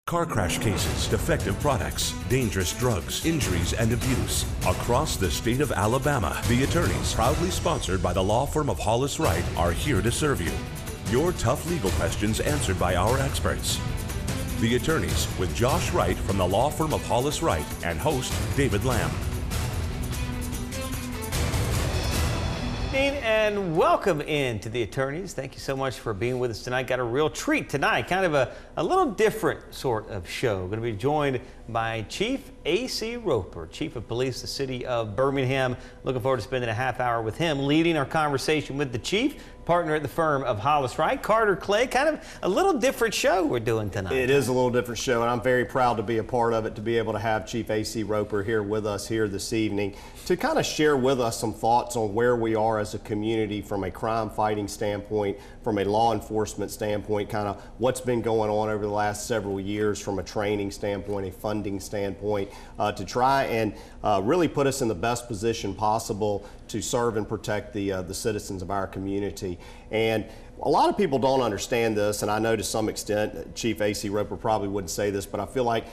Car crash cases, defective products, dangerous drugs, injuries, and abuse. Across the state of Alabama, the attorneys, proudly sponsored by the law firm of Hollis Wright, are here to serve you. Your tough legal questions answered by our experts. The attorneys, with Josh Wright from the law firm of Hollis Wright and host David Lamb. And welcome in to the attorneys. Thank you so much for being with us tonight. Got a real treat tonight, kind of a little different sort of show. Going to be joined by Chief A.C. Roper, Chief of Police, the city of Birmingham. Looking forward to spending a half hour with him, leading our conversation with the chief, partner at the firm of Hollis Wright, Carter Clay. Kind of a little different show we're doing tonight. It is a little different show, and I'm very proud to be a part of it, to be able to have Chief A.C. Roper here with us here this evening to kind of share with us some thoughts on where we are as a community from a crime fighting standpoint, from a law enforcement standpoint, kind of what's been going on over the last several years from a training standpoint, a funding standpoint, to try and really put us in the best position possible to serve and protect the citizens of our community. And a lot of people don't understand this, and I know to some extent Chief A.C. Roper probably wouldn't say this, but I feel like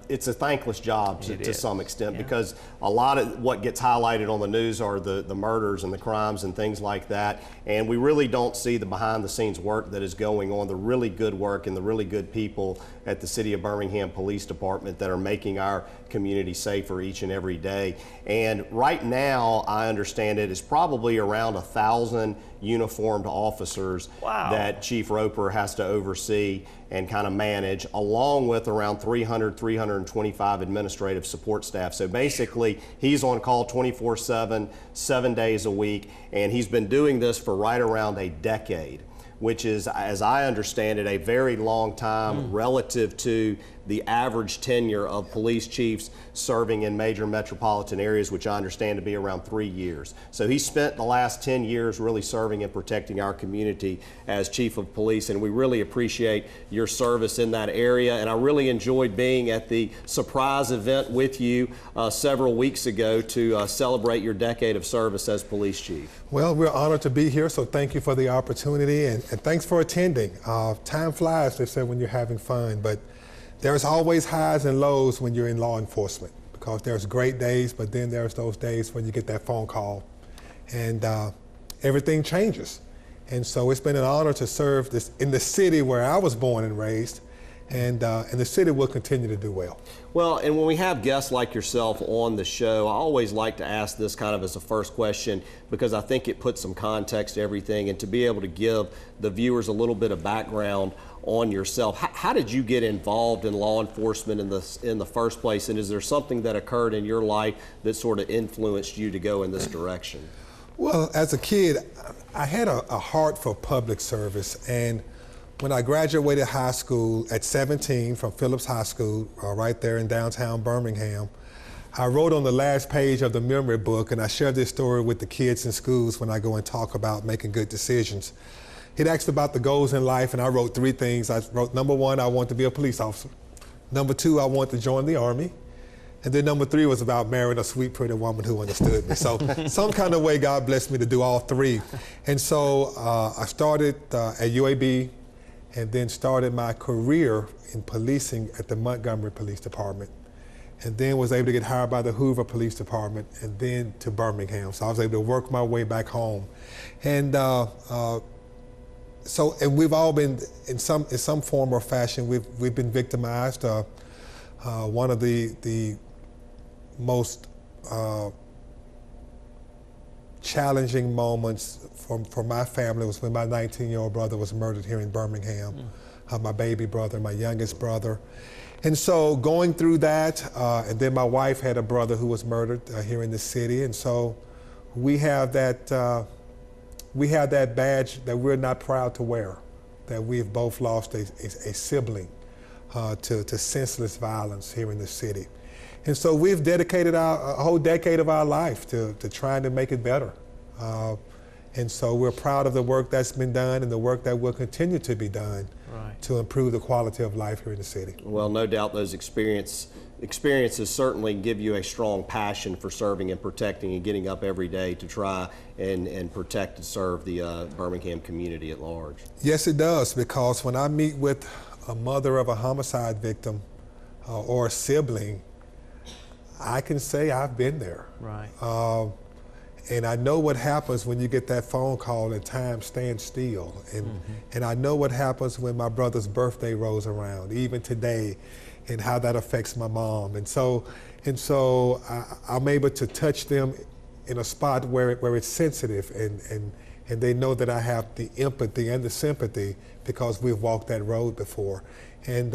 it's a thankless job to some extent, because a lot of what gets highlighted on the news are the murders and the crimes and things like that, and we really don't see the behind-the-scenes work that is going on, the really good work and the really good people at the City of Birmingham Police Department that are making our community safer each and every day. And right now, I understand it is probably around 1,000 uniformed officers that Chief Roper has to oversee and kind of manage, along with around 325 administrative support staff. So basically, he's on call 24/7, 7 days a week, and he's been doing this for right around a decade, which is, as I understand it, a very long time relative to the average tenure of police chiefs serving in major metropolitan areas, which I understand to be around 3 years. So he spent the last 10 years really serving and protecting our community as chief of police, and we really appreciate your service in that area. And I really enjoyed being at the surprise event with you several weeks ago to celebrate your decade of service as police chief. Well, we're honored to be here, so thank you for the opportunity, and thanks for attending. Time flies, they say, when you're having fun, but there's always highs and lows when you're in law enforcement, because there's great days, but then there's those days when you get that phone call and everything changes. And so it's been an honor to serve this in the city where I was born and raised, and the city will continue to do well. Well, and when we have guests like yourself on the show, I always like to ask this kind of as a first question, because I think it puts some context to everything, and to be able to give the viewers a little bit of background on yourself. How did you get involved in law enforcement in the first place, and is there something that occurred in your life that sort of influenced you to go in this direction? Well, as a kid, I had a heart for public service, and when I graduated high school at 17 from Phillips High School, right there in downtown Birmingham, I wrote on the last page of the memory book, and I share this story with the kids in schools when I go and talk about making good decisions. It asked about the goals in life, and I wrote 3 things. I wrote, number 1, I want to be a police officer. Number 2, I want to join the Army. And then number 3 was about marrying a sweet, pretty woman who understood me. So some kind of way God blessed me to do all 3. And so I started at UAB, and then started my career in policing at the Montgomery Police Department, and then was able to get hired by the Hoover Police Department, and then to Birmingham. So I was able to work my way back home. And and we've all been, in some form or fashion, we've been victimized. One of the most challenging moments for my family was when my 19-year-old brother was murdered here in Birmingham. My baby brother, my youngest brother. And so going through that, and then my wife had a brother who was murdered here in the city. And so we have that badge that we're not proud to wear, that we've both lost a sibling to senseless violence here in the city. And so we've dedicated a whole decade of our life to trying to make it better. And so we're proud of the work that's been done and the work that will continue to be done to improve the quality of life here in the city. Well, no doubt those experiences certainly give you a strong passion for serving and protecting and getting up every day to try and protect and serve the Birmingham community at large. Yes, it does, because when I meet with a mother of a homicide victim or a sibling, I can say I've been there. Right. And I know what happens when you get that phone call and time stands still. And I know what happens when my brother's birthday rolls around, even today, and how that affects my mom. And so I'm able to touch them in a spot where it's sensitive, and they know that I have the empathy and the sympathy because we've walked that road before. And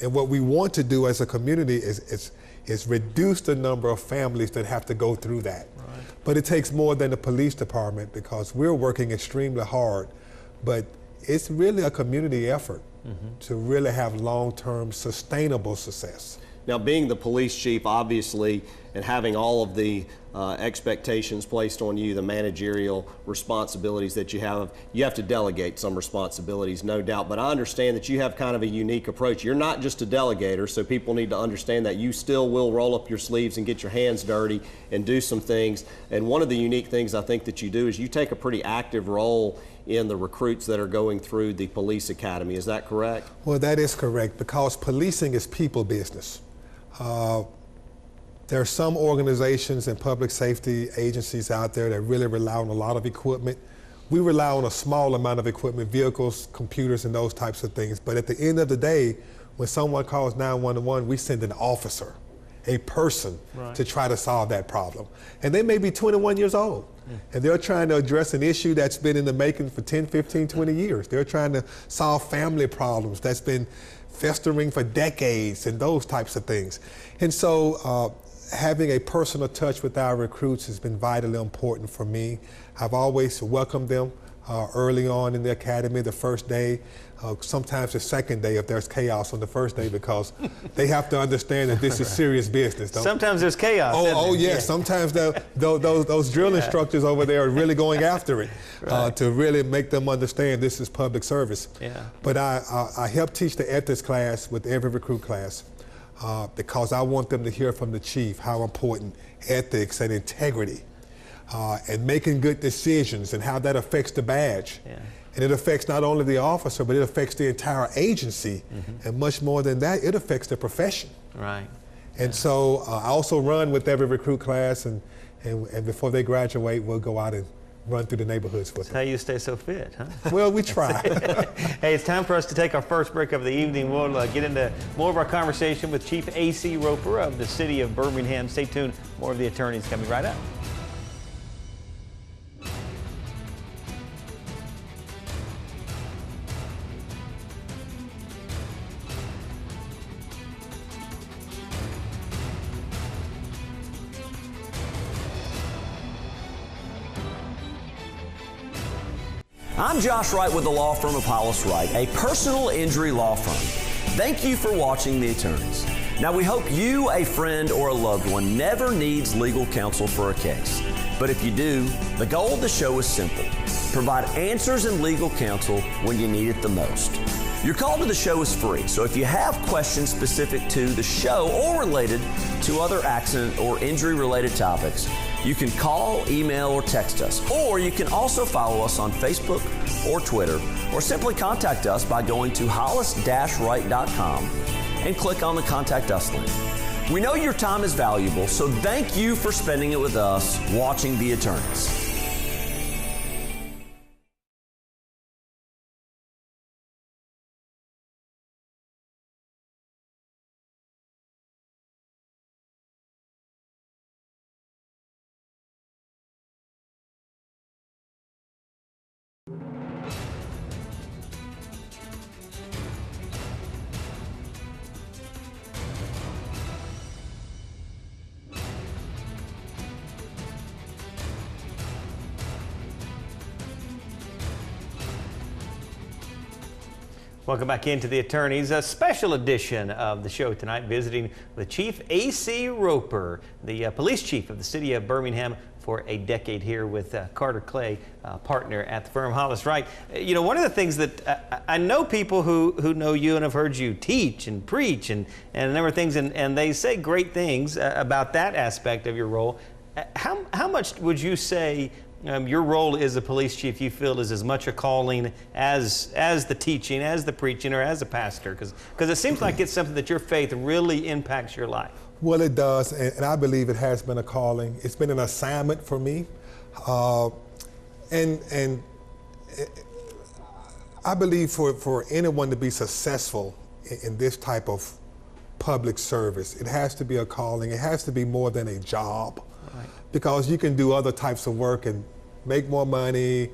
what we want to do as a community is reduce the number of families that have to go through that. Right. But it takes more than the police department because we're working extremely hard. But it's really a community effort to really have long-term sustainable success. Now, being the police chief, obviously, and having all of the expectations placed on you, the managerial responsibilities that you have to delegate some responsibilities, no doubt. But I understand that you have kind of a unique approach. You're not just a delegator, so people need to understand that you still will roll up your sleeves and get your hands dirty and do some things. And one of the unique things I think that you do is you take a pretty active role in the recruits that are going through the police academy. Is that correct? Well, that is correct, because policing is people business. There are some organizations and public safety agencies out there that really rely on a lot of equipment. We rely on a small amount of equipment, vehicles, computers, and those types of things. But at the end of the day, when someone calls 911, we send an officer, a person, to try to solve that problem. And they may be 21 years old, and they're trying to address an issue that's been in the making for 10, 15, 20 years. They're trying to solve family problems that's been festering for decades and those types of things. And so having a personal touch with our recruits has been vitally important for me. I've always welcomed them early on in the academy, the first day, sometimes the second day if there's chaos on the first day, because they have to understand that this is serious business. Sometimes there's chaos. Oh yes, yeah. Sometimes those drill instructors over there are really going after it to really make them understand this is public service. Yeah. But I help teach the ethics class with every recruit class because I want them to hear from the chief how important ethics and integrity and making good decisions and how that affects the badge. Yeah. And it affects not only the officer, but it affects the entire agency. And much more than that, it affects the profession. Right. And so I also run with every recruit class, and before they graduate, we'll go out and run through the neighborhoods with them. That's how you stay so fit, huh? Well, we try. Hey, it's time for us to take our first break of the evening. We'll get into more of our conversation with Chief A.C. Roper of the city of Birmingham. Stay tuned. More of the attorneys coming right up. I'm Josh Wright with the law firm of Hollis Wright, a personal injury law firm. Thank you for watching The Attorneys. Now, we hope you, a friend, or a loved one never needs legal counsel for a case. But if you do, the goal of the show is simple: provide answers and legal counsel when you need it the most. Your call to the show is free, so if you have questions specific to the show or related to other accident or injury-related topics, you can call, email, or text us. Or you can also follow us on Facebook or Twitter, or simply contact us by going to hollis-wright.com and click on the Contact Us link. We know your time is valuable, so thank you for spending it with us watching The Attorneys. Welcome back into The Attorneys, a special edition of the show tonight, visiting with Chief A.C. Roper, the police chief of the city of Birmingham for a decade here with Carter Clay, partner at the firm Hollis Wright. You know, one of the things that I know people who know you and have heard you teach and preach and a number of things, and they say great things about that aspect of your role. How much would you say your role as a police chief, you feel, is as much a calling as the teaching, as the preaching, or as a pastor? Because it seems like it's something that your faith really impacts your life. Well, it does, and I believe it has been a calling. It's been an assignment for me, and I believe for anyone to be successful in this type of public service, it has to be a calling. It has to be more than a job, right? Because you can do other types of work and make more money,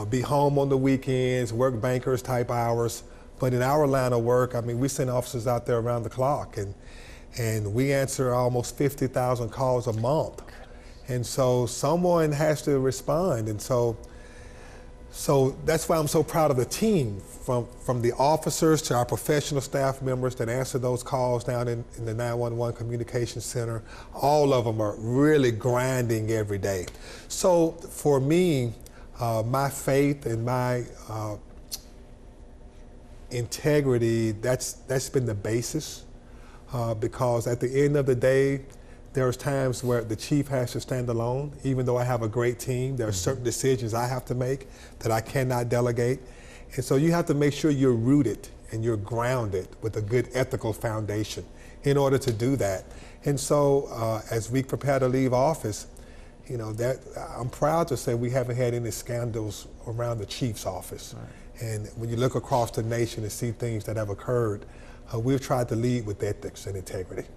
be home on the weekends, work bankers type hours. But in our line of work, I mean, we send officers out there around the clock, and we answer almost 50,000 calls a month. And so someone has to respond. And so that's why I'm so proud of the team, from the officers to our professional staff members that answer those calls down in the 911 Communication Center. All of them are really grinding every day. So for me, my faith and my integrity, that's been the basis. Because at the end of the day, there's times where the chief has to stand alone. Even though I have a great team, there are certain decisions I have to make that I cannot delegate. And so you have to make sure you're rooted and you're grounded with a good ethical foundation in order to do that. And so as we prepare to leave office, you know, that I'm proud to say we haven't had any scandals around the chief's office. Right. And when you look across the nation and see things that have occurred, we've tried to lead with ethics and integrity.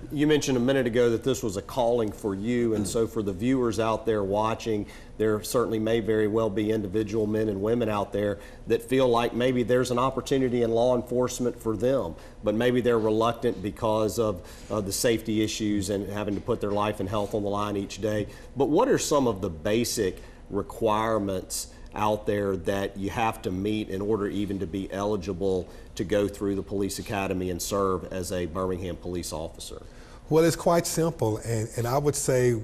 You mentioned a minute ago that this was a calling for you, and so for the viewers out there watching, there certainly may very well be individual men and women out there that feel like maybe there's an opportunity in law enforcement for them, but maybe they're reluctant because of the safety issues and having to put their life and health on the line each day. But what are some of the basic requirements out there that you have to meet in order even to be eligible to go through the police academy and serve as a Birmingham police officer? Well, it's quite simple, and I would say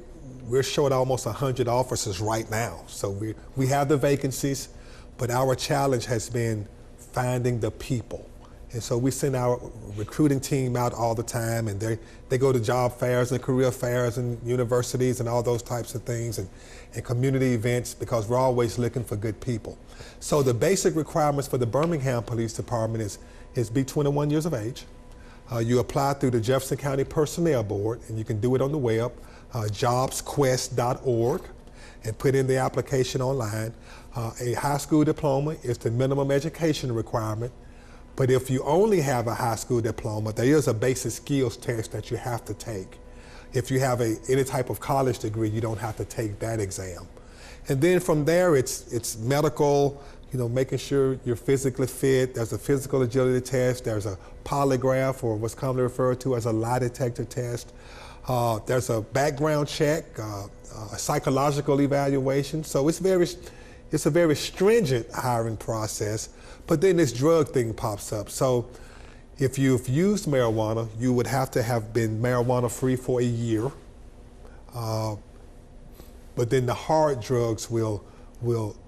we're short almost 100 officers right now. So we have the vacancies, but our challenge has been finding the people. And so we send our recruiting team out all the time, and they go to job fairs and career fairs and universities and all those types of things, and community events, because we're always looking for good people. So the basic requirements for the Birmingham Police Department is be 21 years of age. You apply through the Jefferson County Personnel Board, and you can do it on the web, jobsquest.org, and put in the application online. A high school diploma is the minimum education requirement. But if you only have a high school diploma, there is a basic skills test that you have to take. If you have any type of college degree, you don't have to take that exam. And then from there, it's medical, you know, making sure you're physically fit. There's a physical agility test. There's a polygraph, or what's commonly referred to as a lie detector test. There's a background check, a psychological evaluation. So it's a very stringent hiring process. But then this drug thing pops up. So if you've used marijuana, you would have to have been marijuana free for a year. But then the hard drugs will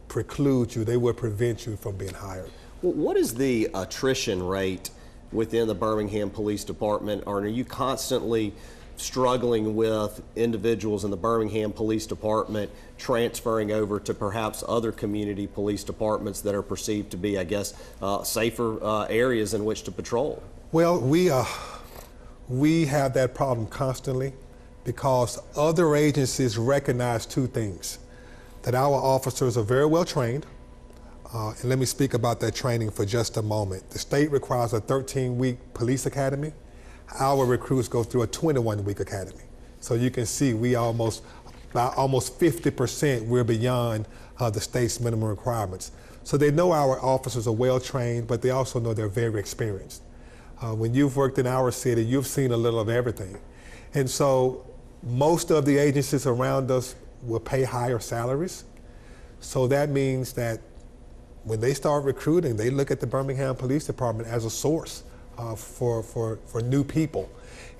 preclude you. They will prevent you from being hired. Well, what is the attrition rate within the Birmingham Police Department? Or are you constantly struggling with individuals in the Birmingham Police Department transferring over to perhaps other community police departments that are perceived to be, I guess, safer areas in which to patrol? Well, we have that problem constantly, because other agencies recognize two things: that our officers are very well trained, and let me speak about that training for just a moment. The state requires a 13-week police academy. Our recruits go through a 21-week academy. So you can see by almost 50%, we're beyond the state's minimum requirements. So they know our officers are well trained, but they also know they're very experienced. When you've worked in our city, you've seen a little of everything. And so most of the agencies around us will pay higher salaries. So that means that when they start recruiting, they look at the Birmingham Police Department as a source for new people.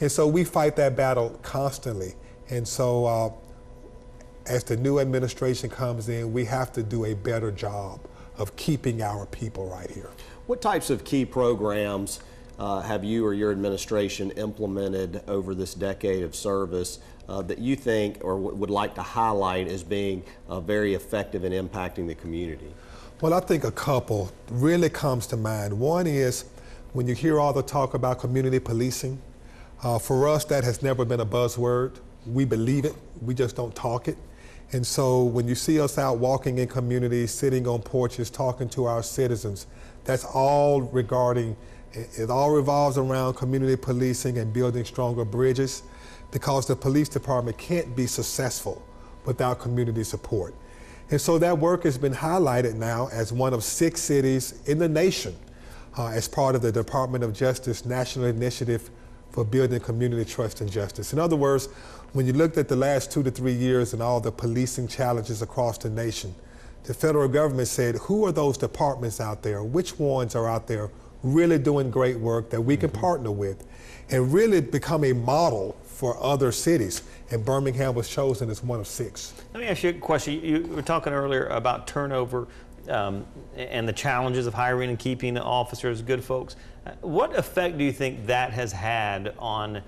And so we fight that battle constantly. And so as the new administration comes in, we have to do a better job of keeping our people right here. What types of key programs have you or your administration implemented over this decade of service that you think or would like to highlight as being very effective in impacting the community? Well, I think a couple really comes to mind. One is when you hear all the talk about community policing, for us that has never been a buzzword. We believe it, we just don't talk it. And so when you see us out walking in communities, sitting on porches, talking to our citizens, that's all regarding, it all revolves around community policing and building stronger bridges, because the police department can't be successful without community support. And so that work has been highlighted now as one of 6 cities in the nation as part of the Department of Justice National Initiative for Building Community Trust and Justice. In other words, when you looked at the last 2 to 3 years and all the policing challenges across the nation, the federal government said, who are those departments out there? Which ones are out there really doing great work that we can partner with and really become a model for other cities? And Birmingham was chosen as one of 6. Let me ask you a question. You were talking earlier about turnover and the challenges of hiring and keeping officers, good folks. What effect do you think that has had on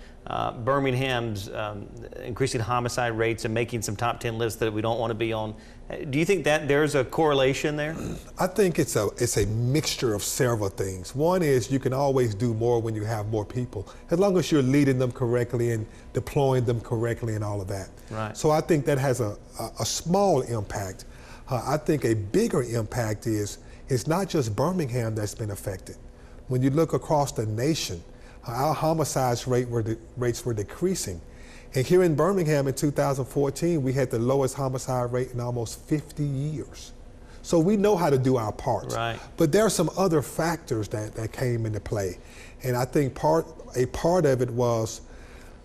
Birmingham's increasing homicide rates and making some top 10 lists that we don't want to be on? Do you think that there's a correlation there? I think it's a mixture of several things. One is you can always do more when you have more people, as long as you're leading them correctly and deploying them correctly and all of that. Right. So I think that has a small impact. I think a bigger impact is it's not just Birmingham that's been affected. When you look across the nation, our homicide rates were decreasing. And here in Birmingham in 2014, we had the lowest homicide rate in almost 50 years. So we know how to do our part. Right. But there are some other factors that came into play. And I think a part of it was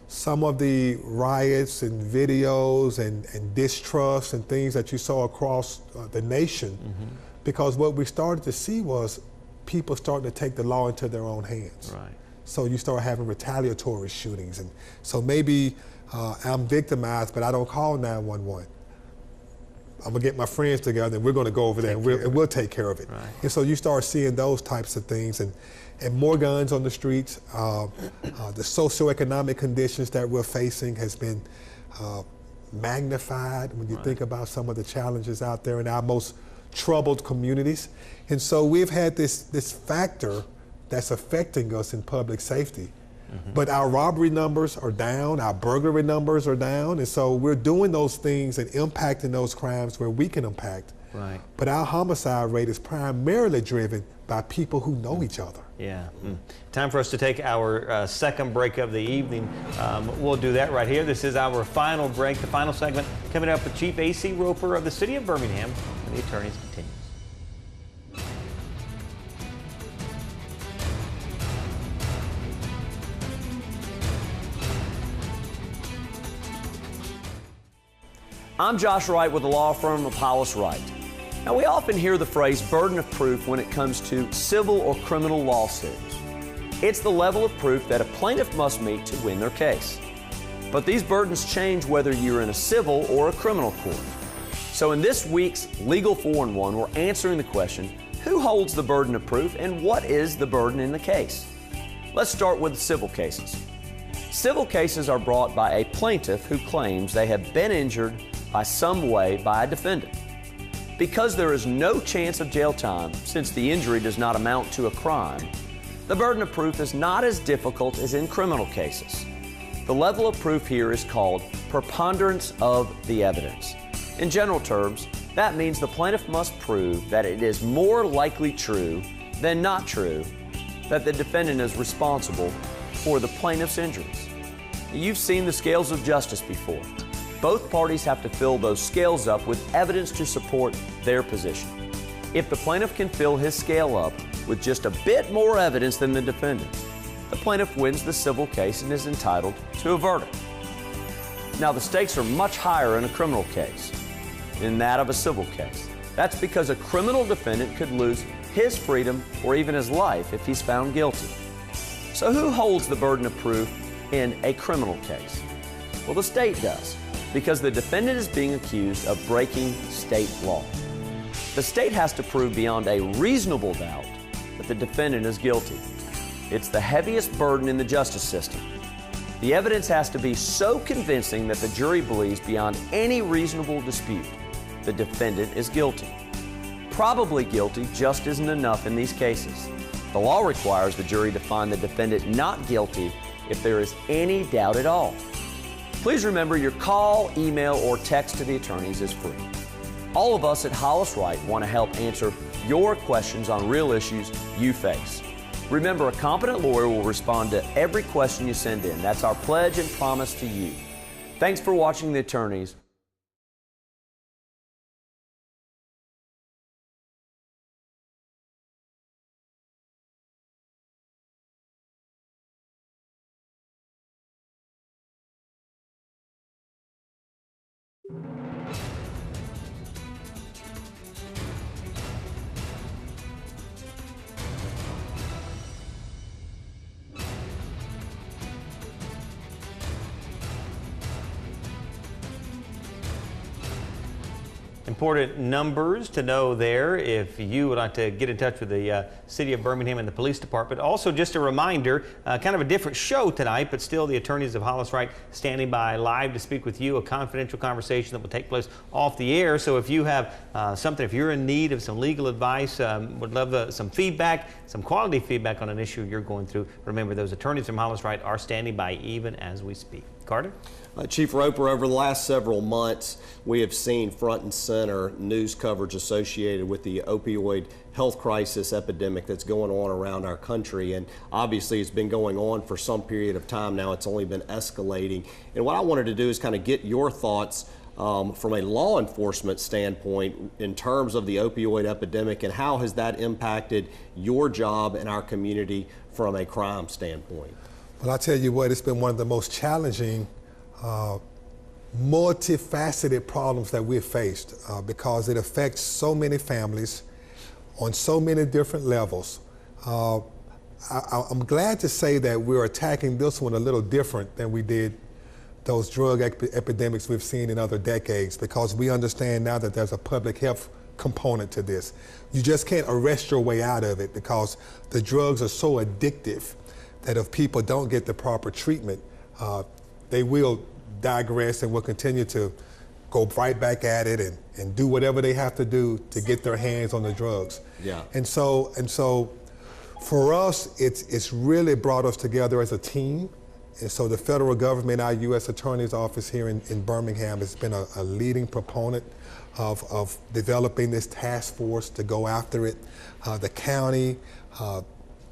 some of the riots and videos and distrust and things that you saw across the nation, because what we started to see was people starting to take the law into their own hands. Right. So you start having retaliatory shootings. And so maybe I'm victimized, but I don't call 911. I'm gonna get my friends together and we're gonna go over there and we'll take care of it. Right. And so you start seeing those types of things and more guns on the streets. The socioeconomic conditions that we're facing has been magnified when you think about some of the challenges out there in our most troubled communities. And so we've had this factor that's affecting us in public safety. But our robbery numbers are down, our burglary numbers are down, and so we're doing those things and impacting those crimes where we can impact. Right. But our homicide rate is primarily driven by people who know each other. Yeah. Time for us to take our second break of the evening. We'll do that right here. This is our final break, the final segment, coming up with Chief A.C. Roper of the City of Birmingham, and the attorneys continue. I'm Josh Wright with the law firm of Hollis Wright. Now, we often hear the phrase burden of proof when it comes to civil or criminal lawsuits. It's the level of proof that a plaintiff must meet to win their case. But these burdens change whether you're in a civil or a criminal court. So in this week's Legal 4-in-1, we're answering the question, who holds the burden of proof and what is the burden in the case? Let's start with civil cases. Civil cases are brought by a plaintiff who claims they have been injured by some way by a defendant. Because there is no chance of jail time, since the injury does not amount to a crime, the burden of proof is not as difficult as in criminal cases. The level of proof here is called preponderance of the evidence. In general terms, that means the plaintiff must prove that it is more likely true than not true that the defendant is responsible for the plaintiff's injuries. You've seen the scales of justice before. Both parties have to fill those scales up with evidence to support their position. If the plaintiff can fill his scale up with just a bit more evidence than the defendant, the plaintiff wins the civil case and is entitled to a verdict. Now, the stakes are much higher in a criminal case than that of a civil case. That's because a criminal defendant could lose his freedom or even his life if he's found guilty. So who holds the burden of proof in a criminal case? Well, the state does, because the defendant is being accused of breaking state law. The state has to prove beyond a reasonable doubt that the defendant is guilty. It's the heaviest burden in the justice system. The evidence has to be so convincing that the jury believes beyond any reasonable dispute the defendant is guilty. Probably guilty just isn't enough in these cases. The law requires the jury to find the defendant not guilty if there is any doubt at all. Please remember, your call, email, or text to the attorneys is free. All of us at Hollis Wright want to help answer your questions on real issues you face. Remember, a competent lawyer will respond to every question you send in. That's our pledge and promise to you. Thanks for watching The Attorneys. Important numbers to know there if you would like to get in touch with the City of Birmingham and the Police Department. Also, just a reminder, kind of a different show tonight, but still the attorneys of Hollis Wright standing by live to speak with you, a confidential conversation that will take place off the air. So if you have something, if you're in need of some legal advice, would love some feedback, some quality feedback on an issue you're going through, remember those attorneys from Hollis Wright are standing by even as we speak. Carter? Chief Roper, over the last several months, we have seen front and center news coverage associated with the opioid health crisis epidemic that's going on around our country. And obviously it's been going on for some period of time now. It's only been escalating. And what I wanted to do is kind of get your thoughts from a law enforcement standpoint in terms of the opioid epidemic, and how has that impacted your job in our community from a crime standpoint? Well, I'll tell you what, it's been one of the most challenging multifaceted problems that we've faced because it affects so many families on so many different levels. I'm glad to say that we're attacking this one a little different than we did those drug epidemics we've seen in other decades, because we understand now that there's a public health component to this. You just can't arrest your way out of it because the drugs are so addictive that if people don't get the proper treatment, they will digress and will continue to go right back at it and do whatever they have to do to get their hands on the drugs. Yeah. And so for us, it's really brought us together as a team. And so the federal government, our U.S. Attorney's Office here in Birmingham has been a leading proponent of developing this task force to go after it. The county,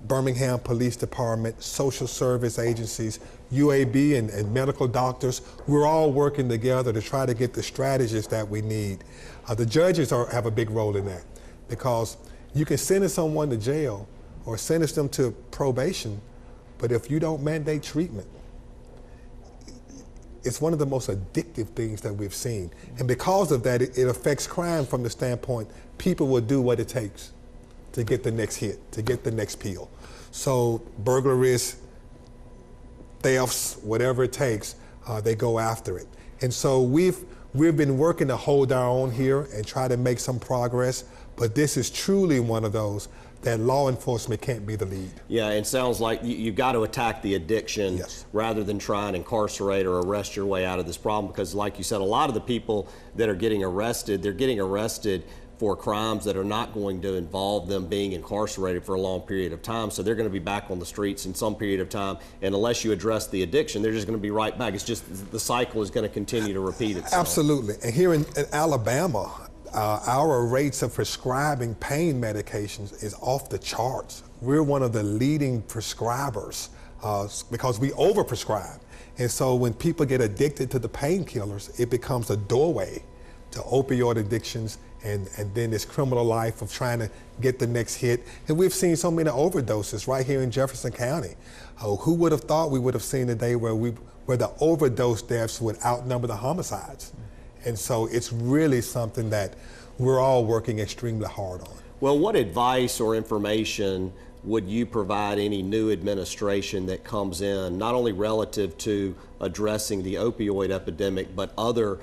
Birmingham Police Department, social service agencies, UAB and medical doctors, we're all working together to try to get the strategies that we need. The judges have a big role in that, because you can sentence someone to jail or sentence them to probation, but if you don't mandate treatment, it's one of the most addictive things that we've seen. And because of that, it affects crime from the standpoint people will do what it takes to get the next hit, to get the next pill. So burglaries, thefts, whatever it takes, they go after it. And so we've been working to hold our own here and try to make some progress, but this is truly one of those that law enforcement can't be the lead. Yeah, it sounds like you've got to attack the addiction, yes, rather than try and incarcerate or arrest your way out of this problem, because like you said, a lot of the people that are getting arrested, they're getting arrested for crimes that are not going to involve them being incarcerated for a long period of time. So they're going to be back on the streets in some period of time, and unless you address the addiction, they're just going to be right back. It's just the cycle is going to continue to repeat itself. Absolutely. And here in Alabama, our rates of prescribing pain medications is off the charts. We're one of the leading prescribers because we overprescribe. And so when people get addicted to the painkillers, it becomes a doorway to opioid addictions and then this criminal life of trying to get the next hit. And we've seen so many overdoses right here in Jefferson County. Who would have thought we would have seen a day where the overdose deaths would outnumber the homicides? And so it's really something that we're all working extremely hard on. Well, what advice or information would you provide any new administration that comes in, not only relative to addressing the opioid epidemic, but other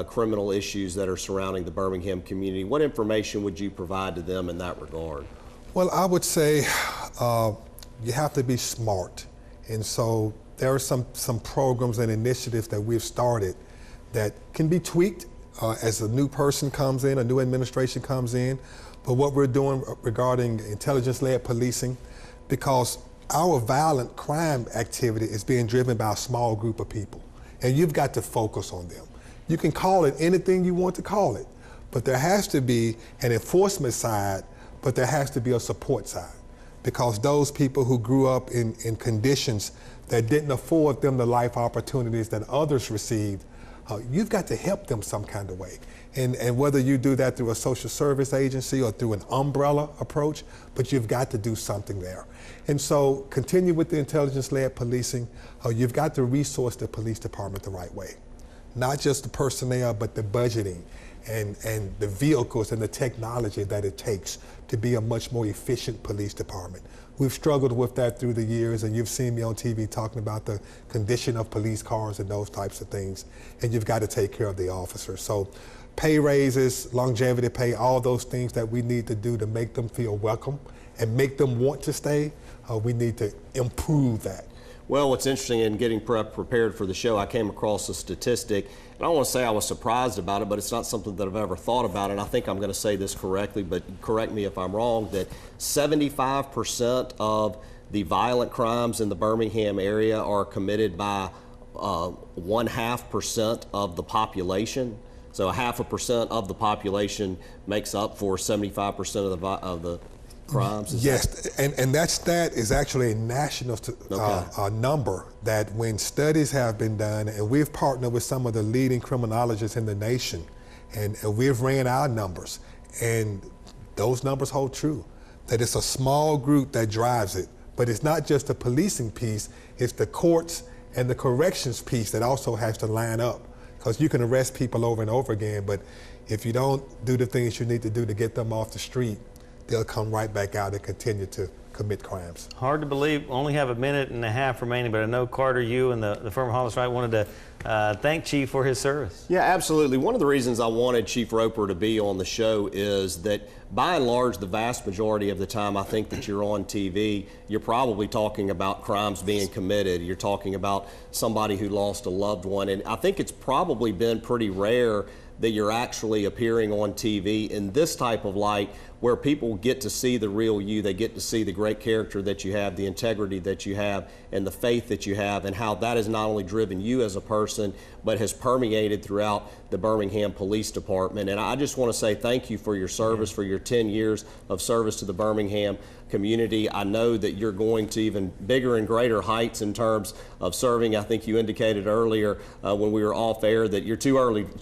criminal issues that are surrounding the Birmingham community? What information would you provide to them in that regard? Well, I would say you have to be smart. And so there are some programs and initiatives that we've started that can be tweaked as a new person comes in, a new administration comes in. But what we're doing regarding intelligence-led policing, because our violent crime activity is being driven by a small group of people, and you've got to focus on them. You can call it anything you want to call it, but there has to be an enforcement side, but there has to be a support side, because those people who grew up in conditions that didn't afford them the life opportunities that others received, you've got to help them some kind of way. And whether you do that through a social service agency or through an umbrella approach, but you've got to do something there. And so continue with the intelligence-led policing. You've got to resource the police department the right way. Not just the personnel, but the budgeting and the vehicles and the technology that it takes to be a much more efficient police department. We've struggled with that through the years, and you've seen me on TV talking about the condition of police cars and those types of things, and you've got to take care of the officers. So pay raises, longevity pay, all those things that we need to do to make them feel welcome and make them want to stay, we need to improve that. Well, what's interesting in getting prepared for the show, I came across a statistic, and I don't want to say I was surprised about it, but it's not something that I've ever thought about, and I think I'm going to say this correctly, but correct me if I'm wrong, that 75% of the violent crimes in the Birmingham area are committed by 0.5% of the population. So 0.5% of the population makes up for 75% of the crimes? Yes, and that stat is actually a national number that when studies have been done, and we've partnered with some of the leading criminologists in the nation, and we've ran our numbers, and those numbers hold true, that it's a small group that drives it, but it's not just the policing piece, it's the courts and the corrections piece that also has to line up, because you can arrest people over and over again, but if you don't do the things you need to do to get them off the street, they'll come right back out and continue to commit crimes. Hard to believe, only have a minute and a half remaining, but I know, Carter, you and the firm of Hollis Wright wanted to thank Chief for his service. Yeah, absolutely. One of the reasons I wanted Chief Roper to be on the show is that by and large, the vast majority of the time I think that you're on TV, you're probably talking about crimes being committed. You're talking about somebody who lost a loved one. And I think it's probably been pretty rare that you're actually appearing on TV in this type of light, where people get to see the real you, they get to see the great character that you have, the integrity that you have, and the faith that you have, and how that has not only driven you as a person, but has permeated throughout the Birmingham Police Department. And I just want to say thank you for your service, for your 10 years of service to the Birmingham community. I know that you're going to even bigger and greater heights in terms of serving. I think you indicated earlier when we were off air that you're too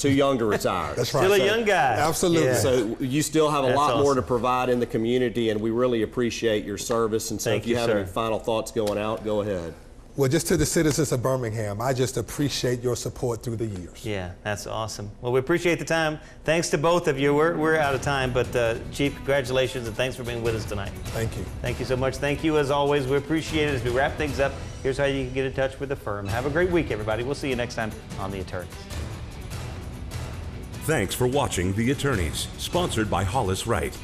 young to retire. That's right. Still a young guy. Absolutely. Yeah. So you still have a lot awesome. more to provide in the community, and we really appreciate your service. And so Thank if you you, have sir. any final thoughts going out, go ahead. Well, just to the citizens of Birmingham, I just appreciate your support through the years. Yeah, that's awesome. Well, we appreciate the time. Thanks to both of you. We're out of time, but Chief, congratulations, and thanks for being with us tonight. Thank you. Thank you so much. Thank you as always. We appreciate it. As we wrap things up, here's how you can get in touch with the firm. Have a great week, everybody. We'll see you next time on The Attorneys. Thanks for watching The Attorneys, sponsored by Hollis Wright.